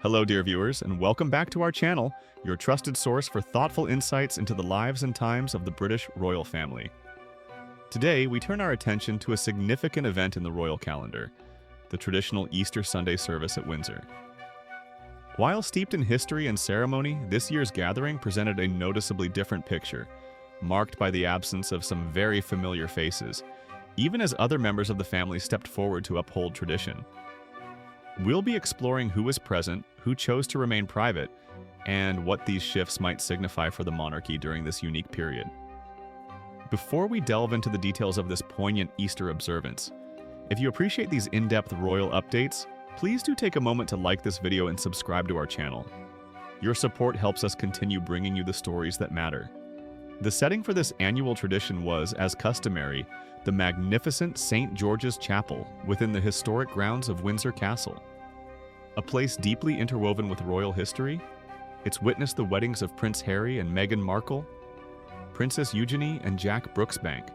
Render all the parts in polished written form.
Hello, dear viewers, and welcome back to our channel, your trusted source for thoughtful insights into the lives and times of the British royal family. Today, we turn our attention to a significant event in the royal calendar, the traditional Easter Sunday service at Windsor. While steeped in history and ceremony, this year's gathering presented a noticeably different picture, marked by the absence of some very familiar faces, even as other members of the family stepped forward to uphold tradition. We'll be exploring who was present, who chose to remain private, and what these shifts might signify for the monarchy during this unique period. Before we delve into the details of this poignant Easter observance, if you appreciate these in-depth royal updates, please do take a moment to like this video and subscribe to our channel. Your support helps us continue bringing you the stories that matter. The setting for this annual tradition was, as customary, the magnificent St. George's Chapel within the historic grounds of Windsor Castle. A place deeply interwoven with royal history, it's witnessed the weddings of Prince Harry and Meghan Markle, Princess Eugenie and Jack Brooksbank,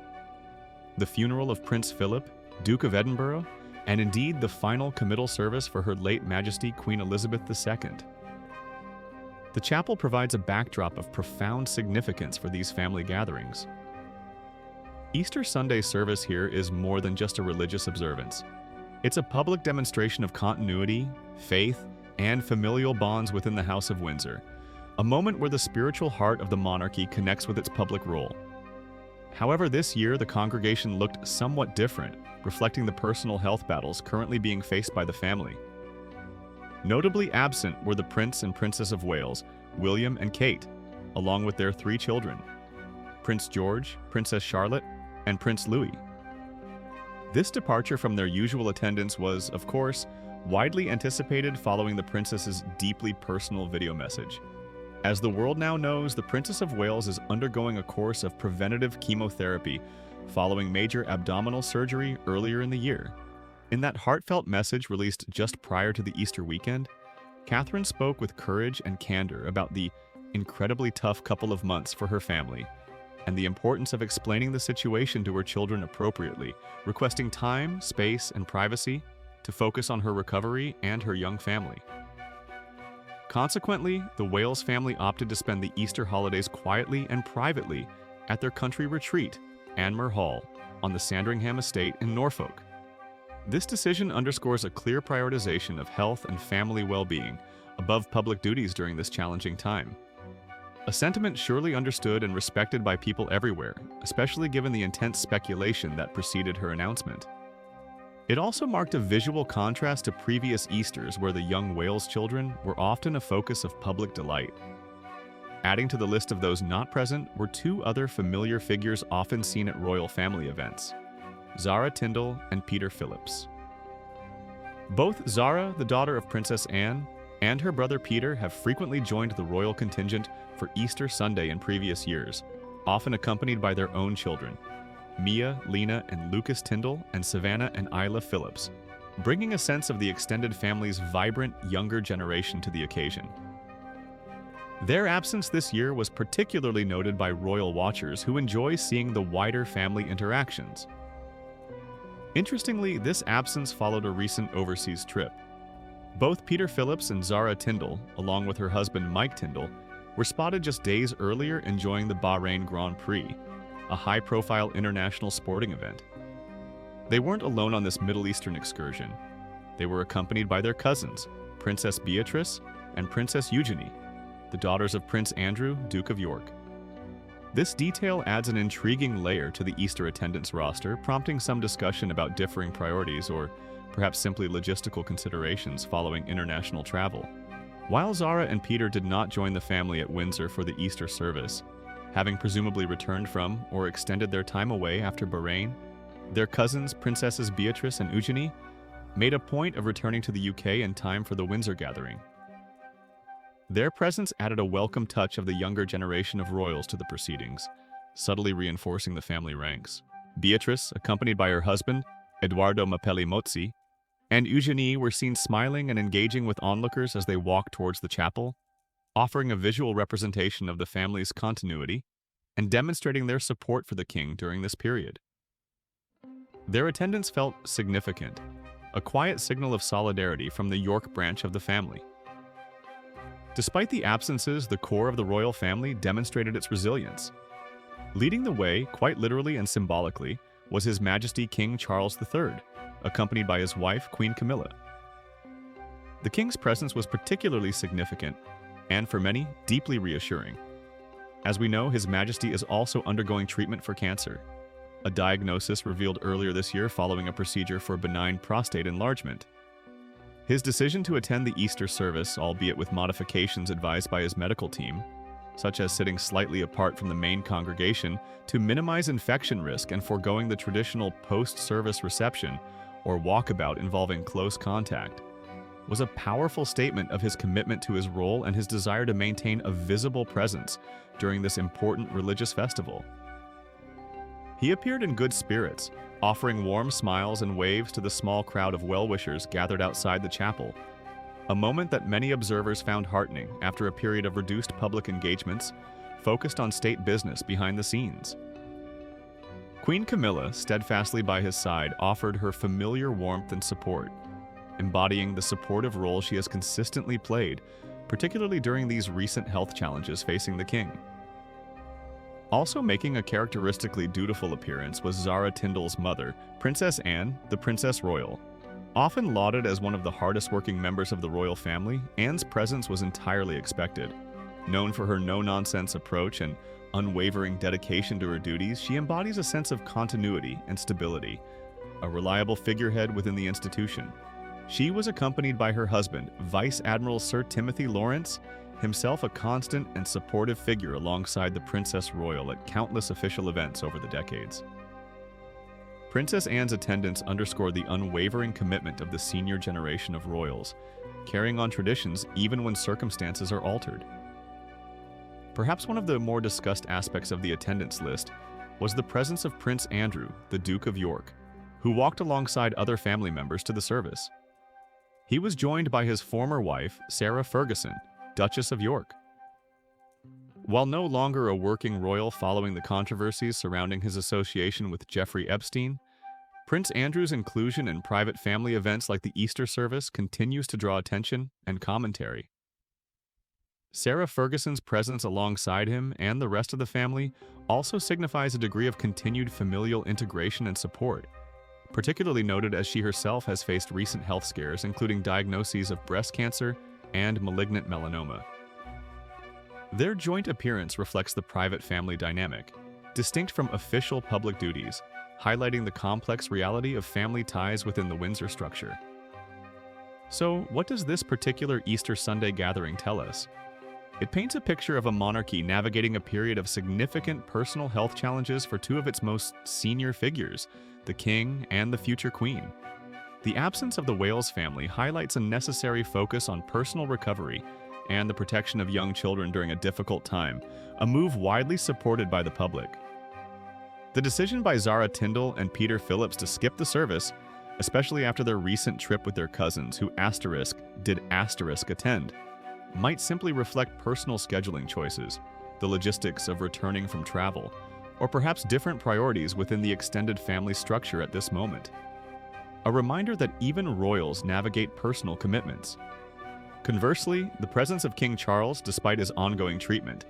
the funeral of Prince Philip, Duke of Edinburgh, and indeed the final committal service for Her late Majesty Queen Elizabeth II. The chapel provides a backdrop of profound significance for these family gatherings. Easter Sunday service here is more than just a religious observance. It's a public demonstration of continuity, faith, and familial bonds within the House of Windsor, a moment where the spiritual heart of the monarchy connects with its public role. However, this year the congregation looked somewhat different, reflecting the personal health battles currently being faced by the family. Notably absent were the Prince and Princess of Wales, William and Kate, along with their 3 children, Prince George, Princess Charlotte, and Prince Louis. This departure from their usual attendance was, of course, widely anticipated following the princess's deeply personal video message. As the world now knows, the Princess of Wales is undergoing a course of preventative chemotherapy following major abdominal surgery earlier in the year. In that heartfelt message released just prior to the Easter weekend, Catherine spoke with courage and candor about the incredibly tough couple of months for her family and the importance of explaining the situation to her children appropriately, requesting time, space, and privacy to focus on her recovery and her young family. Consequently, the Wales family opted to spend the Easter holidays quietly and privately at their country retreat, Anmer Hall, on the Sandringham estate in Norfolk. This decision underscores a clear prioritization of health and family well-being above public duties during this challenging time. A sentiment surely understood and respected by people everywhere, especially given the intense speculation that preceded her announcement. It also marked a visual contrast to previous Easters where the young Wales children were often a focus of public delight. Adding to the list of those not present were 2 other familiar figures often seen at royal family events, Zara Tindall and Peter Phillips. Both Zara, the daughter of Princess Anne, and her brother Peter have frequently joined the royal contingent for Easter Sunday in previous years, often accompanied by their own children, Mia, Lena, and Lucas Tindall, and Savannah and Isla Phillips, bringing a sense of the extended family's vibrant, younger generation to the occasion. Their absence this year was particularly noted by royal watchers who enjoy seeing the wider family interactions. Interestingly, this absence followed a recent overseas trip. Both Peter Phillips and Zara Tindall, along with her husband Mike Tindall, were spotted just days earlier enjoying the Bahrain Grand Prix, a high-profile international sporting event. They weren't alone on this Middle Eastern excursion. They were accompanied by their cousins, Princess Beatrice and Princess Eugenie, the daughters of Prince Andrew, Duke of York. This detail adds an intriguing layer to the Easter attendance roster, prompting some discussion about differing priorities or perhaps simply logistical considerations following international travel. While Zara and Peter did not join the family at Windsor for the Easter service, having presumably returned from or extended their time away after Bahrain, their cousins, Princesses Beatrice and Eugenie, made a point of returning to the UK in time for the Windsor gathering. Their presence added a welcome touch of the younger generation of royals to the proceedings, subtly reinforcing the family ranks. Beatrice, accompanied by her husband, Edoardo Mapelli Mozzi, and Eugenie were seen smiling and engaging with onlookers as they walked towards the chapel, offering a visual representation of the family's continuity and demonstrating their support for the king during this period. Their attendance felt significant, a quiet signal of solidarity from the York branch of the family. Despite the absences, the core of the royal family demonstrated its resilience. Leading the way, quite literally and symbolically, was His Majesty King Charles III, accompanied by his wife, Queen Camilla. The king's presence was particularly significant, and for many, deeply reassuring. As we know, His Majesty is also undergoing treatment for cancer, a diagnosis revealed earlier this year following a procedure for benign prostate enlargement. His decision to attend the Easter service, albeit with modifications advised by his medical team, such as sitting slightly apart from the main congregation to minimize infection risk and foregoing the traditional post-service reception or walkabout involving close contact, was a powerful statement of his commitment to his role and his desire to maintain a visible presence during this important religious festival. He appeared in good spirits, offering warm smiles and waves to the small crowd of well-wishers gathered outside the chapel, a moment that many observers found heartening after a period of reduced public engagements focused on state business behind the scenes. Queen Camilla, steadfastly by his side, offered her familiar warmth and support, embodying the supportive role she has consistently played, particularly during these recent health challenges facing the king. Also making a characteristically dutiful appearance was Zara Tyndall's mother, Princess Anne, the Princess Royal. Often lauded as one of the hardest-working members of the royal family, Anne's presence was entirely expected. Known for her no-nonsense approach and unwavering dedication to her duties, she embodies a sense of continuity and stability, a reliable figurehead within the institution. She was accompanied by her husband, Vice Admiral Sir Timothy Lawrence, himself a constant and supportive figure alongside the Princess Royal at countless official events over the decades. Princess Anne's attendance underscored the unwavering commitment of the senior generation of royals, carrying on traditions even when circumstances are altered. Perhaps one of the more discussed aspects of the attendance list was the presence of Prince Andrew, the Duke of York, who walked alongside other family members to the service. He was joined by his former wife, Sarah Ferguson, Duchess of York. While no longer a working royal following the controversies surrounding his association with Jeffrey Epstein, Prince Andrew's inclusion in private family events like the Easter service continues to draw attention and commentary. Sarah Ferguson's presence alongside him and the rest of the family also signifies a degree of continued familial integration and support, particularly noted as she herself has faced recent health scares, including diagnoses of breast cancer and malignant melanoma. Their joint appearance reflects the private family dynamic, distinct from official public duties, highlighting the complex reality of family ties within the Windsor structure. So, what does this particular Easter Sunday gathering tell us? It paints a picture of a monarchy navigating a period of significant personal health challenges for two of its most senior figures, the king and the future queen. The absence of the Wales family highlights a necessary focus on personal recovery and the protection of young children during a difficult time, a move widely supported by the public. The decision by Zara Tyndall and Peter Phillips to skip the service, especially after their recent trip with their cousins who did attend, might simply reflect personal scheduling choices, the logistics of returning from travel, or perhaps different priorities within the extended family structure at this moment. A reminder that even royals navigate personal commitments. Conversely, the presence of King Charles, despite his ongoing treatment,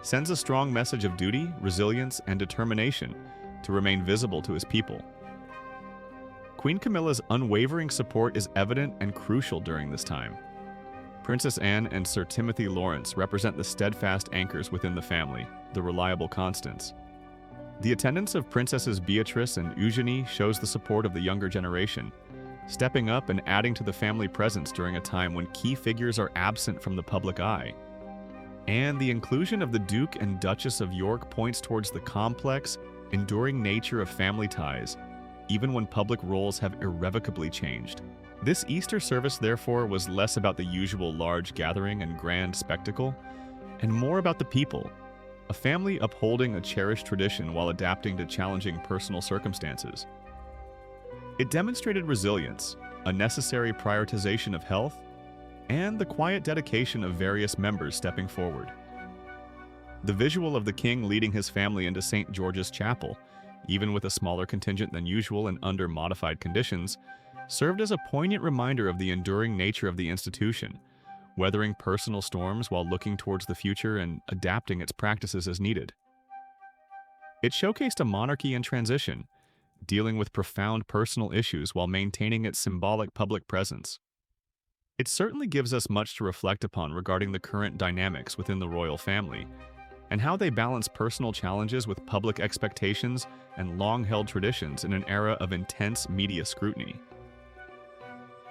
sends a strong message of duty, resilience, and determination to remain visible to his people. Queen Camilla's unwavering support is evident and crucial during this time. Princess Anne and Sir Timothy Lawrence represent the steadfast anchors within the family, the reliable constants. The attendance of Princesses Beatrice and Eugenie shows the support of the younger generation, stepping up and adding to the family presence during a time when key figures are absent from the public eye. And the inclusion of the Duke and Duchess of York points towards the complex, enduring nature of family ties, even when public roles have irrevocably changed. This Easter service, therefore, was less about the usual large gathering and grand spectacle, and more about the people, a family upholding a cherished tradition while adapting to challenging personal circumstances. It demonstrated resilience, a necessary prioritization of health, and the quiet dedication of various members stepping forward. The visual of the king leading his family into St. George's Chapel, even with a smaller contingent than usual and under modified conditions, served as a poignant reminder of the enduring nature of the institution, weathering personal storms while looking towards the future and adapting its practices as needed. It showcased a monarchy in transition, dealing with profound personal issues while maintaining its symbolic public presence. It certainly gives us much to reflect upon regarding the current dynamics within the royal family and how they balance personal challenges with public expectations and long-held traditions in an era of intense media scrutiny.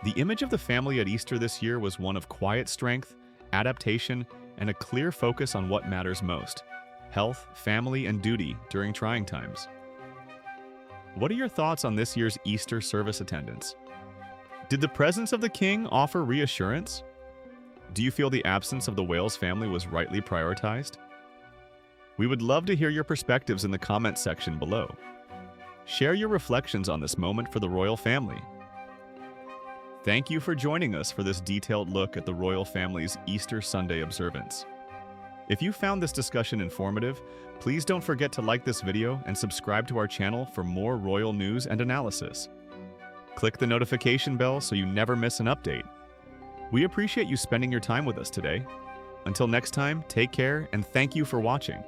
The image of the family at Easter this year was one of quiet strength, adaptation, and a clear focus on what matters most: health, family, and duty during trying times. What are your thoughts on this year's Easter service attendance? Did the presence of the king offer reassurance? Do you feel the absence of the Wales family was rightly prioritized? We would love to hear your perspectives in the comments section below. Share your reflections on this moment for the royal family. Thank you for joining us for this detailed look at the royal family's Easter Sunday observance. If you found this discussion informative, please don't forget to like this video and subscribe to our channel for more royal news and analysis. Click the notification bell so you never miss an update. We appreciate you spending your time with us today. Until next time, take care and thank you for watching.